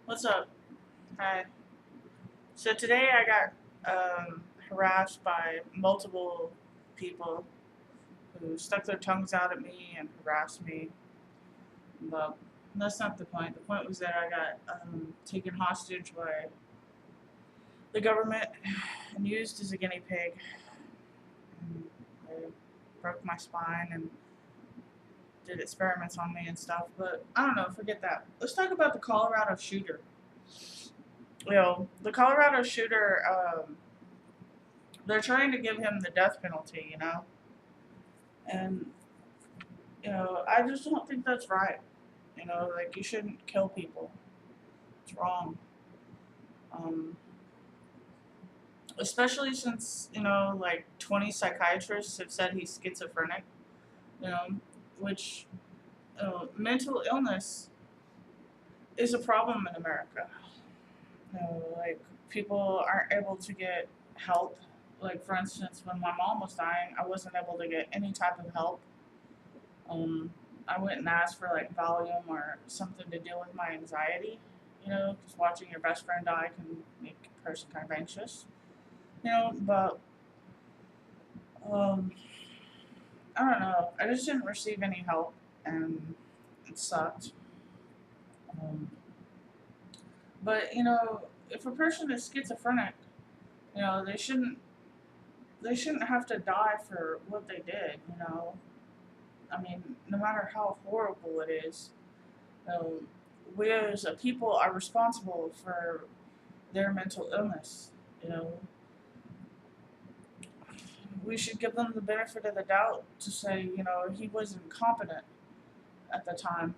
What's up? Hi. So today I got harassed by multiple people who stuck their tongues out at me and harassed me. But that's not the point. The point was that I got taken hostage by the government and used as a guinea pig. And they broke my spine and did experiments on me and stuff. But I don't know. Forget that. Let's talk about the Colorado shooter. The Colorado shooter. They're trying to give him the death penalty. And I just don't think that's right. Like you shouldn't kill people. It's wrong. Um, Especially since like 20 psychiatrists have said he's schizophrenic. You know, which mental illness is a problem in America. Like people aren't able to get help. Like for instance, when my mom was dying, I wasn't able to get any type of help. Um, I went and asked for like Valium or something to deal with my anxiety. Because watching your best friend die can make a person kind of anxious. But um, I don't know. I just didn't receive any help, and it sucked. Um, but if a person is schizophrenic, they shouldn't have to die for what they did. I mean, no matter how horrible it is, um, we as a people are responsible for their mental illness. You know, we should give them the benefit of the doubt to say, he wasn't competent at the time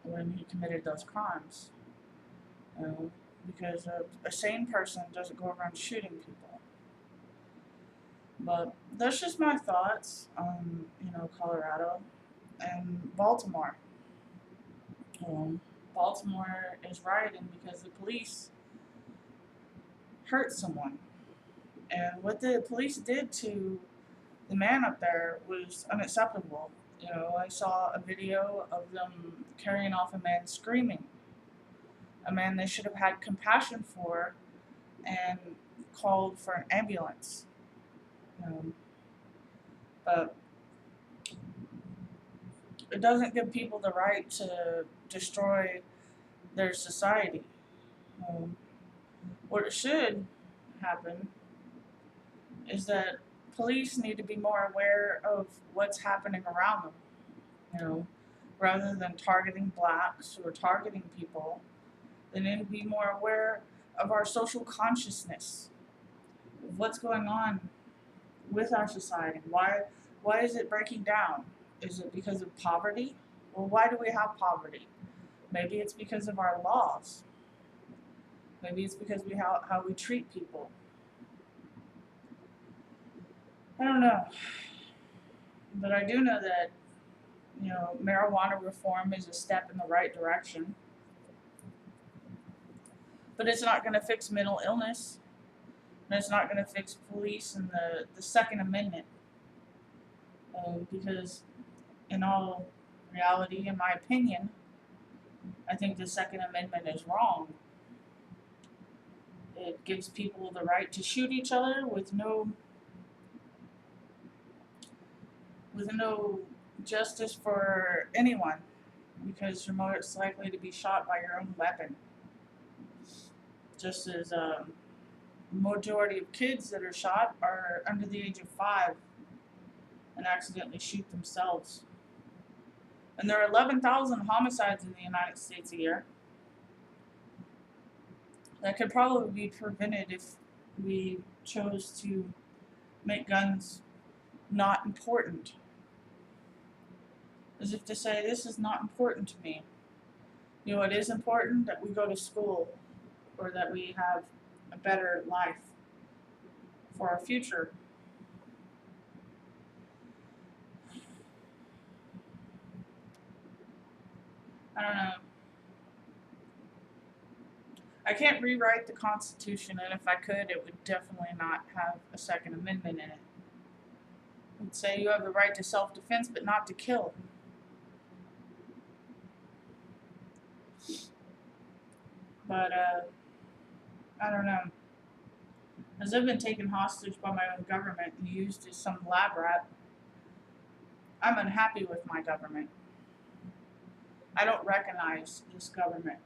when he committed those crimes. You know, because a sane person doesn't go around shooting people. But that's just my thoughts on, Colorado and Baltimore. Um, Baltimore is rioting because the police hurt someone. And what the police did to the man up there was unacceptable. I saw a video of them carrying off a man screaming, a man they should have had compassion for and called for an ambulance. Um, but it doesn't give people the right to destroy their society. Um, what it should happen is that police need to be more aware of what's happening around them. Rather than targeting blacks or targeting people, they need to be more aware of our social consciousness, of what's going on with our society. Why is it breaking down? Is it because of poverty? Well, why do we have poverty? Maybe it's because of our laws. Maybe it's because how we treat people. I don't know, but I do know that marijuana reform is a step in the right direction. But it's not going to fix mental illness. And it's not going to fix police and the Second Amendment. Because, in all reality, in my opinion, I think the Second Amendment is wrong. It gives people the right to shoot each other with no justice for anyone, because you're most likely to be shot by your own weapon. Just as majority of kids that are shot are under the age of 5 and accidentally shoot themselves. And there are 11,000 homicides in the United States a year. That could probably be prevented if we chose to make guns not important. As if to say, this is not important to me. It is important that we go to school or that we have a better life for our future. I don't know. I can't rewrite the Constitution, and if I could, it would definitely not have a Second Amendment in it. It would say you have the right to self defense, but not to kill. But I don't know. As I've been taken hostage by my own government and used as some lab rat, I'm unhappy with my government. I don't recognize this government.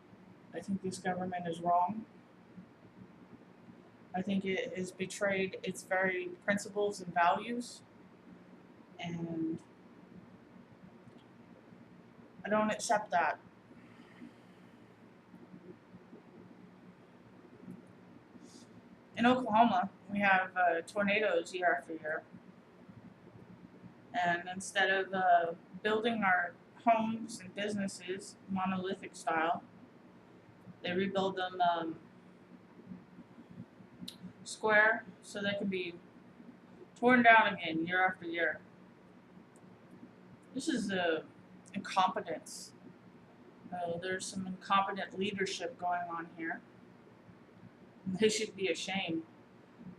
I think this government is wrong. I think it has betrayed its very principles and values, and I don't accept that. In Oklahoma, we have tornadoes year after year, and instead of building our homes and businesses monolithic style, they rebuild them square so they can be torn down again year after year. This is incompetence. There's some incompetent leadership going on here. They should be ashamed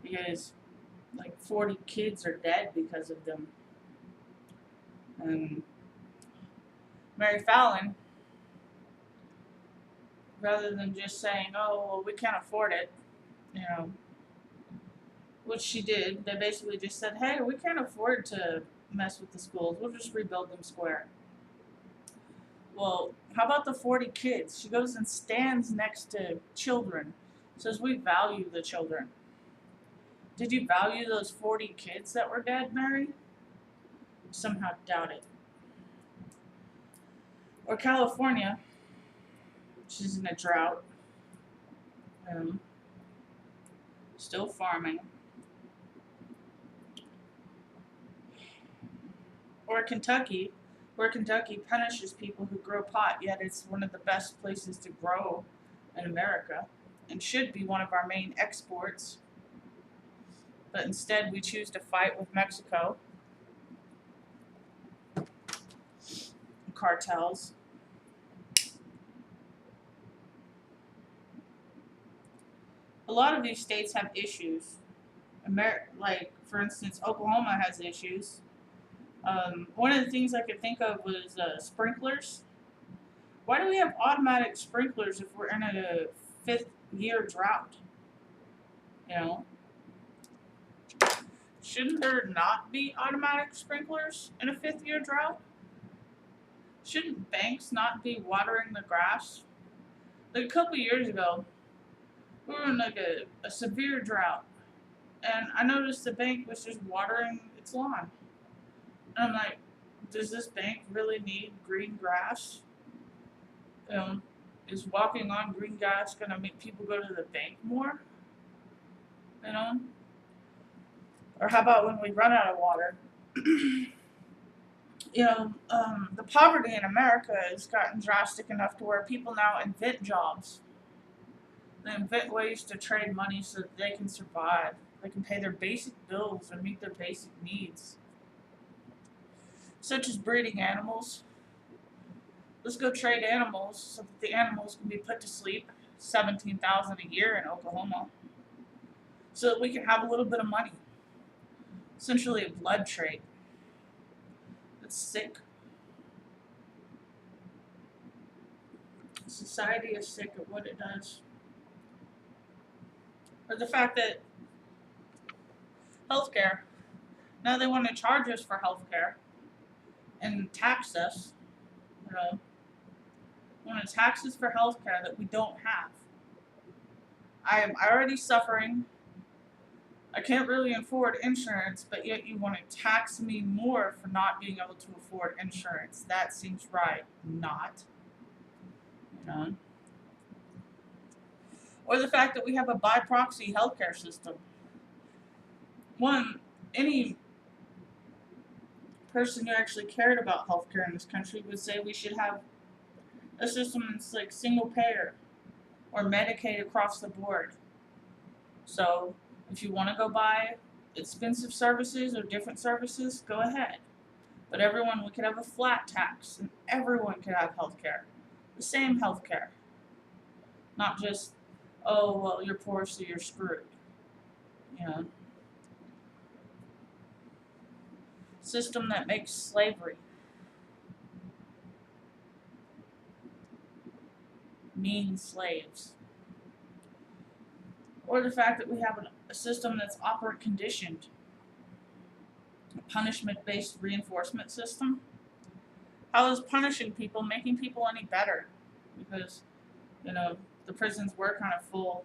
because like 40 kids are dead because of them. And Mary Fallon, rather than just saying, "Oh, well, we can't afford it," you know, which she did, they basically just said, "Hey, we can't afford to mess with the schools. We'll just rebuild them square." Well, how about the 40 kids? She goes and stands next to children, says, "We value the children." Did you value those 40 kids that were dead, Mary? Somehow doubt it. Or California, which is in a drought, still farming. Or Kentucky, where Kentucky punishes people who grow pot, yet it's one of the best places to grow in America and should be one of our main exports. But instead, we choose to fight with Mexico, cartels. A lot of these states have issues. Like, for instance, Oklahoma has issues. One of the things I could think of was sprinklers. Why do we have automatic sprinklers if we're in a 5th-year drought? You know, shouldn't there not be automatic sprinklers in a 5th-year drought? Shouldn't banks not be watering the grass? Like a couple years ago, we were in like a severe drought, and I noticed the bank was just watering its lawn. And I'm like, does this bank really need green grass? Is walking on green grass going to make people go to the bank more? You know? Or how about when we run out of water? The poverty in America has gotten drastic enough to where people now invent jobs. They invent ways to trade money so that they can survive. They can pay their basic bills or meet their basic needs, such as breeding animals. Let's go trade animals so that the animals can be put to sleep. $17,000 a year in Oklahoma, so that we can have a little bit of money. Essentially, a blood trade. It's sick. Society is sick at what it does. Or the fact that healthcare, now they want to charge us for healthcare and tax us. They want to tax us for healthcare that we don't have. I am already suffering. I can't really afford insurance, but yet you want to tax me more for not being able to afford insurance. That seems right. Not. Or the fact that we have a by-proxy healthcare system. Any person who actually cared about healthcare in this country would say we should have a system that's like single payer or Medicaid across the board. So if you want to go buy expensive services or different services, go ahead. But we could have a flat tax and everyone could have healthcare. The same healthcare. Not just, oh, well, you're poor, so you're screwed. System that makes slavery. Mean slaves. Or the fact that we have a system that's operant conditioned, a punishment based reinforcement system. How is punishing people making people any better? Because, you know, the prisons were kind of full.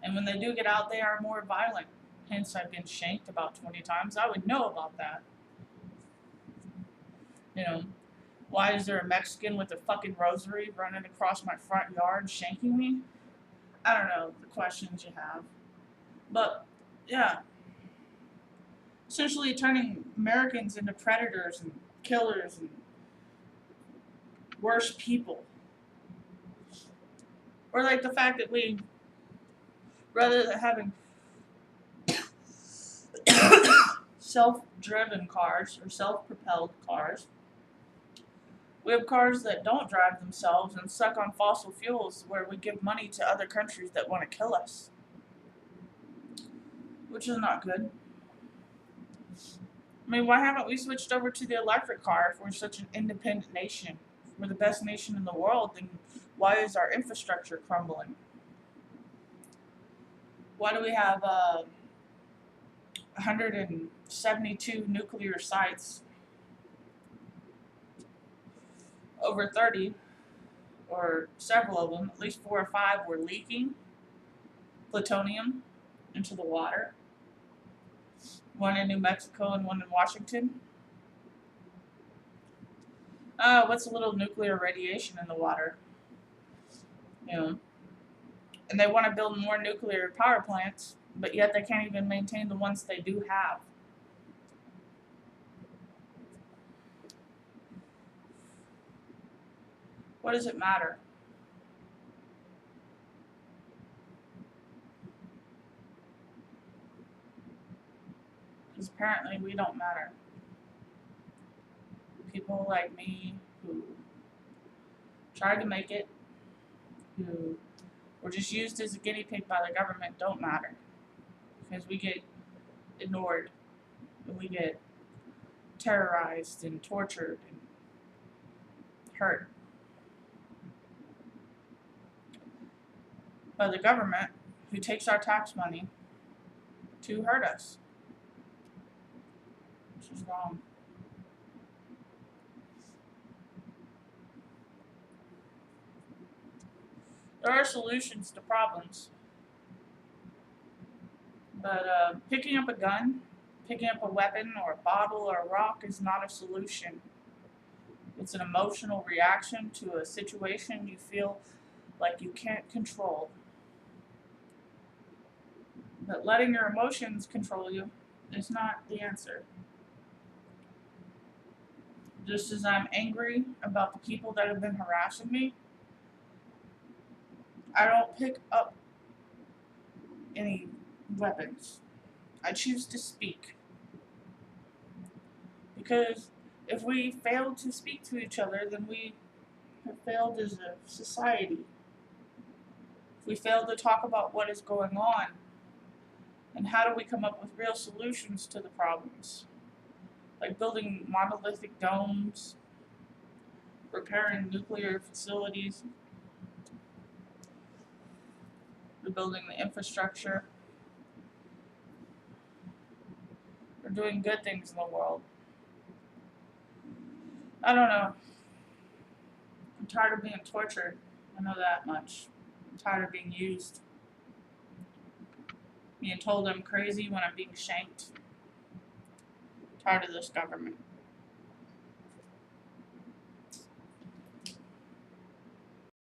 And when they do get out, they are more violent. Hence, I've been shanked about 20 times. I would know about that. You know, why is there a Mexican with a fucking rosary running across my front yard shanking me? I don't know the questions you have. But, yeah. Essentially turning Americans into predators and killers and worse people. Or like the fact that we, rather than having self-driven cars or self-propelled cars, we have cars that don't drive themselves and suck on fossil fuels where we give money to other countries that want to kill us. Which is not good. I mean, why haven't we switched over to the electric car if we're such an independent nation? If we're the best nation in the world, then why is our infrastructure crumbling? Why do we have 172 nuclear sites? Over 30, or several of them, at least 4 or 5, were leaking plutonium into the water. One in New Mexico and one in Washington. What's a little nuclear radiation in the water? You know, and they want to build more nuclear power plants, but yet they can't even maintain the ones they do have. What does it matter? Because apparently we don't matter. People like me who tried to make it, who were just used as a guinea pig by the government, don't matter. Because we get ignored, and we get terrorized and tortured and hurt by the government who takes our tax money to hurt us. Which is wrong. There are solutions to problems. But picking up a gun, picking up a weapon or a bottle or a rock is not a solution. It's an emotional reaction to a situation you feel like you can't control. But letting your emotions control you is not the answer. Just as I'm angry about the people that have been harassing me, I don't pick up any weapons. I choose to speak. Because if we fail to speak to each other, then we have failed as a society. If we fail to talk about what is going on, and how do we come up with real solutions to the problems? Like building monolithic domes, repairing nuclear facilities, rebuilding the infrastructure. We're doing good things in the world. I don't know. I'm tired of being tortured. I know that much. I'm tired of being used. Being told I'm crazy when I'm being shanked. I'm tired of this government.